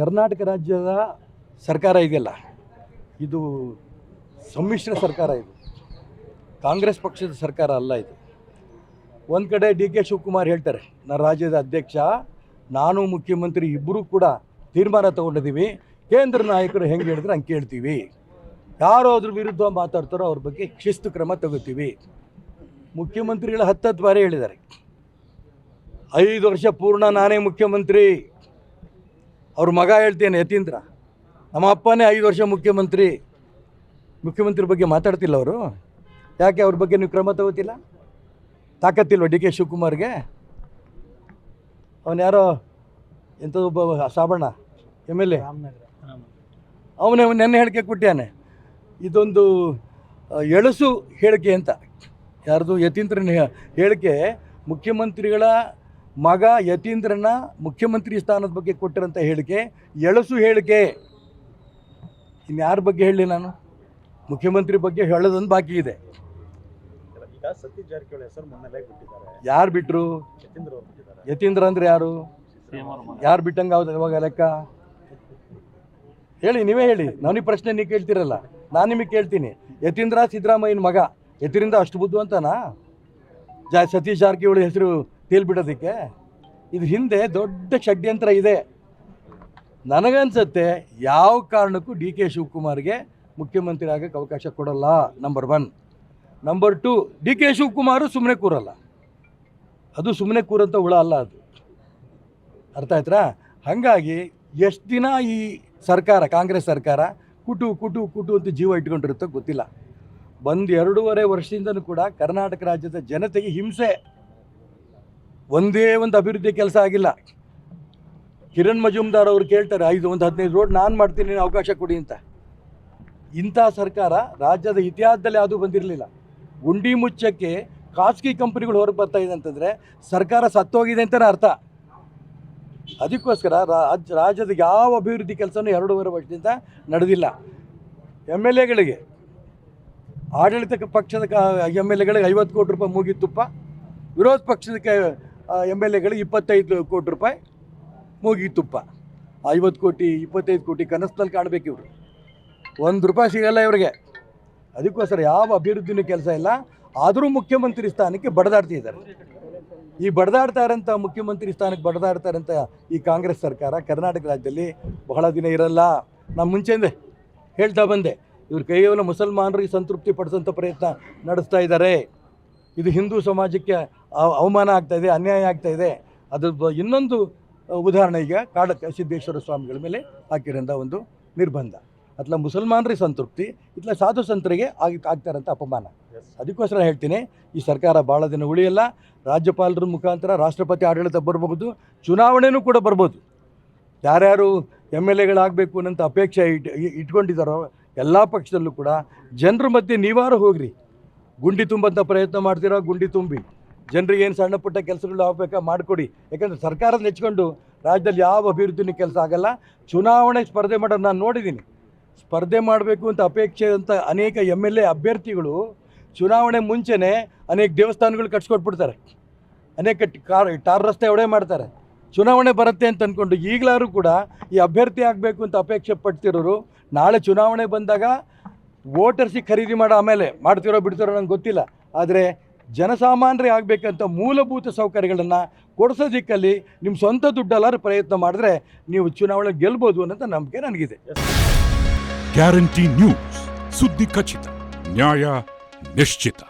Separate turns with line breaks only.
ಕರ್ನಾಟಕ ರಾಜ್ಯದ ಸರ್ಕಾರ ಇದೆಯಲ್ಲ, ಇದು ಸಮ್ಮಿಶ್ರ ಸರ್ಕಾರ. ಇದು ಕಾಂಗ್ರೆಸ್ ಪಕ್ಷದ ಸರ್ಕಾರ ಅಲ್ಲ. ಇದು ಒಂದು ಕಡೆ ಡಿ ಕೆ ಶಿವಕುಮಾರ್ ಹೇಳ್ತಾರೆ, ನಾನು ರಾಜ್ಯದ ಅಧ್ಯಕ್ಷ, ನಾನು ಮುಖ್ಯಮಂತ್ರಿ ಇಬ್ಬರೂ ಕೂಡ ತೀರ್ಮಾನ ತೊಗೊಂಡಿದ್ದೀವಿ, ಕೇಂದ್ರ ನಾಯಕರು ಹೆಂಗೆ ಹೇಳಿದ್ರೆ ಹಂಗೆ ಕೇಳ್ತೀವಿ, ಯಾರು ಅದ್ರ ವಿರುದ್ಧ ಮಾತಾಡ್ತಾರೋ ಅವ್ರ ಬಗ್ಗೆ ಶಿಸ್ತು ಕ್ರಮ ತಗೋತೀವಿ. ಮುಖ್ಯಮಂತ್ರಿಗಳು 10 ಬಾರಿ ಹೇಳಿದ್ದಾರೆ, 5 ವರ್ಷ ಪೂರ್ಣ ನಾನೇ ಮುಖ್ಯಮಂತ್ರಿ. ಅವ್ರ ಮಗ ಹೇಳ್ತೇನೆ ಯತೀಂದ್ರ, ನಮ್ಮ ಅಪ್ಪನೇ 5 ವರ್ಷ ಮುಖ್ಯಮಂತ್ರಿ ಬಗ್ಗೆ ಮಾತಾಡ್ತಿಲ್ಲ ಅವರು. ಯಾಕೆ ಅವ್ರ ಬಗ್ಗೆ ನೀವು ಕ್ರಮ ತಗೋತಿಲ್ಲ? ತಾಕತ್ತಿಲ್ವ ಡಿ ಕೆ ಶಿವಕುಮಾರ್ಗೆ? ಅವನು ಯಾರೋ ಎಂಥದೊಬ್ಬ ಸಾಬಣ್ಣ MLA, ಅವನೇ ನೆನ್ನೆ ಹೇಳಿಕೆ ಕೊಟ್ಟಾನೆ. ಇದೊಂದು ಎಳಸು ಹೇಳಿಕೆ ಅಂತ. ಯಾರ್ದು? ಯತೀಂದ್ರನ ಹೇಳಿಕೆ. ಮುಖ್ಯಮಂತ್ರಿಗಳ ಮಗ ಯತೀಂದ್ರನ ಮುಖ್ಯಮಂತ್ರಿ ಸ್ಥಾನದ ಬಗ್ಗೆ ಕೊಟ್ಟಿರೋಂಥ ಹೇಳಿಕೆ ಎಳಸು ಹೇಳಿಕೆ. ಇನ್ಯಾರ ಬಗ್ಗೆ ಹೇಳಲಿ ನಾನು? ಮುಖ್ಯಮಂತ್ರಿ ಬಗ್ಗೆ ಹೇಳೋದೊಂದು ಬಾಕಿ ಇದೆ. ಯಾರು ಬಿಟ್ಟರು? ಯತೀಂದ್ರ ಅಂದರೆ ಯಾರು? ಯಾರು ಬಿಟ್ಟಂಗೆ ಅವಾಗ ಲೆಕ್ಕ ಹೇಳಿ, ನೀವೇ ಹೇಳಿ. ನನಗೆ ಪ್ರಶ್ನೆ ನೀವು ಕೇಳ್ತಿರಲ್ಲ, ನಾನು ನಿಮಗೆ ಕೇಳ್ತೀನಿ. ಯತೀಂದ್ರ ಸಿದ್ದರಾಮಯ್ಯನ ಮಗ, ಯತೀಂದ್ರ ಅಷ್ಟು ಬುದ್ಧಿವಂತನಾ ಸತೀಶ್ ಜಾರಕಿಹೊಳಿ ಹೆಸರು ತೇಲ್ಬಿಡೋದಕ್ಕೆ? ಇದ್ರ ಹಿಂದೆ ದೊಡ್ಡ ಷಡ್ಯಂತ್ರ ಇದೆ. ನನಗನ್ಸುತ್ತೆ ಯಾವ ಕಾರಣಕ್ಕೂ ಡಿ ಕೆ ಶಿವಕುಮಾರ್ಗೆ ಮುಖ್ಯಮಂತ್ರಿ ಆಗೋಕ್ಕೆ ಅವಕಾಶ ಕೊಡಲ್ಲ. Number 1. Number 2, D K Shivakumar ಸುಮ್ಮನೆ ಕೂರಲ್ಲ. ಅದು ಸುಮ್ಮನೆ ಕೂರಂಥ ಹುಳ ಅಲ್ಲ ಅದು. ಅರ್ಥ ಆಯ್ತಾ? ಹಾಗಾಗಿ ಎಷ್ಟು ದಿನ ಈ ಸರ್ಕಾರ, ಕಾಂಗ್ರೆಸ್ ಸರ್ಕಾರ ಕುಟು ಅಂತ ಜೀವ ಇಟ್ಕೊಂಡಿರುತ್ತೋ ಗೊತ್ತಿಲ್ಲ. ಬಂದು 2.5 ವರ್ಷದಿಂದನೂ ಕೂಡ ಕರ್ನಾಟಕ ರಾಜ್ಯದ ಜನತೆಗೆ ಹಿಂಸೆ. ಒಂದೇ ಒಂದು ಅಭಿವೃದ್ಧಿ ಕೆಲಸ ಆಗಿಲ್ಲ. ಕಿರಣ್ ಮಜುಮ್ದಾರ್ ಅವರು ಕೇಳ್ತಾರೆ, 15 ರೋಡ್ ನಾನು ಮಾಡ್ತೀನಿ, ಅವಕಾಶ ಕೊಡಿ ಅಂತ. ಇಂಥ ಸರ್ಕಾರ ರಾಜ್ಯದ ಇತಿಹಾಸದಲ್ಲಿ ಯಾವುದೂ ಬಂದಿರಲಿಲ್ಲ. ಗುಂಡಿ ಮುಚ್ಚಕ್ಕೆ ಖಾಸಗಿ ಕಂಪನಿಗಳು ಹೊರಗೆ ಬರ್ತಾ ಇದೆ ಅಂತಂದರೆ ಸರ್ಕಾರ ಸತ್ತೋಗಿದೆ ಅಂತಲೇ ಅರ್ಥ. ಅದಕ್ಕೋಸ್ಕರ ರಾಜ್ಯದ ಯಾವ ಅಭಿವೃದ್ಧಿ ಕೆಲಸನೂ 2.5 ವರ್ಷದಿಂದ ನಡೆದಿಲ್ಲ. MLAಗಳಿಗೆ, ಆಡಳಿತ ಪಕ್ಷದ MLAಗಳಿಗೆ 50 ಕೋಟಿ ರೂಪಾಯಿ ಮೂಗಿತುಪ್ಪ, ವಿರೋಧ ಪಕ್ಷದ MLAಗಳಿಗೆ 25 ಕೋಟಿ ರೂಪಾಯಿ ಮೂಗಿತುಪ್ಪ. 50 ಕೋಟಿ 25 ಕೋಟಿ ಕನಸಿನಲ್ಲಿ ಕಾಣಬೇಕು ಇವರು. 1 ರೂಪಾಯಿ ಸಿಗಲ್ಲ ಇವರಿಗೆ. ಅದಕ್ಕೋಸ್ಕರ ಯಾವ ಅಭಿವೃದ್ಧಿನೂ ಕೆಲಸ ಇಲ್ಲ. ಆದರೂ ಮುಖ್ಯಮಂತ್ರಿ ಸ್ಥಾನಕ್ಕೆ ಬಡದಾಡ್ತಿದ್ದಾರೆ. ಈ ಬಡದಾಡ್ತಾ ಇರೋಂಥ ಮುಖ್ಯಮಂತ್ರಿ ಸ್ಥಾನಕ್ಕೆ ಬಡದಾಡ್ತಾ ಇರೋಂಥ ಈ ಕಾಂಗ್ರೆಸ್ ಸರ್ಕಾರ ಕರ್ನಾಟಕ ರಾಜ್ಯದಲ್ಲಿ ಬಹಳ ದಿನ ಇರಲ್ಲ. ನಾನು ಮುಂಚೆಂದೇ ಹೇಳ್ತಾ ಬಂದೆ, ಇವರು ಕೇವಲ ಮುಸಲ್ಮಾನರಿಗೆ ಸಂತೃಪ್ತಿ ಪಡಿಸೋಂಥ ಪ್ರಯತ್ನ ನಡೆಸ್ತಾ ಇದ್ದಾರೆ. ಇದು ಹಿಂದೂ ಸಮಾಜಕ್ಕೆ ಅವಮಾನ ಆಗ್ತಾಯಿದೆ, ಅನ್ಯಾಯ ಆಗ್ತಾಯಿದೆ. ಅದ್ರ ಇನ್ನೊಂದು ಉದಾಹರಣೆ ಈಗ ಸಿದ್ದೇಶ್ವರ ಸ್ವಾಮಿಗಳ ಮೇಲೆ ಹಾಕಿರೋಂಥ ಒಂದು ನಿರ್ಬಂಧ. ಅತ್ಲ ಮುಸಲ್ಮಾನರಿಗೆ ಸಂತೃಪ್ತಿ, ಇತ್ಲ ಸಾಧು ಸಂತರಿಗೆ ಆಗ್ತಾರಂಥ ಅಪಮಾನ. ಅದಕ್ಕೋಸ್ಕರ ಹೇಳ್ತೀನಿ, ಈ ಸರ್ಕಾರ ಭಾಳ ದಿನ ಉಳಿಯಲ್ಲ. ರಾಜ್ಯಪಾಲರ ಮುಖಾಂತರ ರಾಷ್ಟ್ರಪತಿ ಆಡಳಿತ ಬರ್ಬೋದು, ಚುನಾವಣೆನೂ ಕೂಡ ಬರ್ಬೋದು. ಯಾರ್ಯಾರು MLAಗಳಾಗಬೇಕು ಅನ್ನೋಂಥ ಅಪೇಕ್ಷೆ ಇಟ್ಕೊಂಡಿದ್ದಾರೋ ಎಲ್ಲ ಪಕ್ಷದಲ್ಲೂ ಕೂಡ ಜನರ ಮಧ್ಯೆ ನೀವಾರು ಹೋಗ್ರಿ. ಗುಂಡಿ ತುಂಬಂಥ ಪ್ರಯತ್ನ ಮಾಡ್ತೀರೋ ಗುಂಡಿ ತುಂಬಿ, ಜನರಿಗೆ ಏನು ಸಣ್ಣ ಪುಟ್ಟ ಕೆಲಸಗಳು ಆಗಬೇಕಾ ಮಾಡಿಕೊಡಿ. ಯಾಕಂದರೆ ಸರ್ಕಾರದ ನೆಚ್ಕೊಂಡು ರಾಜ್ಯದಲ್ಲಿ ಯಾವ ಅಭಿವೃದ್ಧಿನೂ ಕೆಲಸ ಆಗಲ್ಲ. ಚುನಾವಣೆ ಸ್ಪರ್ಧೆ ಮಾಡೋದು ನಾನು ನೋಡಿದ್ದೀನಿ. ಸ್ಪರ್ಧೆ ಮಾಡಬೇಕು ಅಂತ ಅಪೇಕ್ಷೆ ಅಂತ ಅನೇಕ MLA ಅಭ್ಯರ್ಥಿಗಳು ಚುನಾವಣೆ ಮುಂಚೆನೇ ಅನೇಕ ದೇವಸ್ಥಾನಗಳು ಕಟ್ಸ್ಕೊಟ್ಬಿಡ್ತಾರೆ, ಅನೇಕ ಟಾರ್ ರಸ್ತೆ ಒಡೆ ಮಾಡ್ತಾರೆ. ಚುನಾವಣೆ ಬರುತ್ತೆ ಅಂತ ಅಂದ್ಕೊಂಡು ಈಗಲಾರು ಕೂಡ ಈ ಅಭ್ಯರ್ಥಿ ಆಗಬೇಕು ಅಂತ ಅಪೇಕ್ಷೆ ಪಡ್ತಿರೋರು ನಾಳೆ ಚುನಾವಣೆ ಬಂದಾಗ ವೋಟರ್ಸಿಗೆ ಖರೀದಿ ಮಾಡೋ ಆಮೇಲೆ ಮಾಡ್ತಿರೋ ಬಿಡ್ತಿರೋ ನಂಗೆ ಗೊತ್ತಿಲ್ಲ. ಆದರೆ ಜನಸಾಮಾನ್ಯರಿಗೆ ಆಗಬೇಕಂತ ಮೂಲಭೂತ ಸೌಕರ್ಯಗಳನ್ನು ಕೊಡಿಸೋ ದಿಕ್ಕಲ್ಲಿ ನಿಮ್ಮ ಸ್ವಂತ ದುಡ್ಡಲ್ಲಾರು ಪ್ರಯತ್ನ ಮಾಡಿದ್ರೆ ನೀವು ಚುನಾವಣೆ ಗೆಲ್ಬೋದು ಅನ್ನೋಂಥ ನಂಬಿಕೆ ನನಗಿದೆ.
ಗ್ಯಾರಂಟಿ ನ್ಯೂಸ್, ಸುದ್ದಿ ಖಚಿತ, ನ್ಯಾಯ ನಿಶ್ಚಿತ.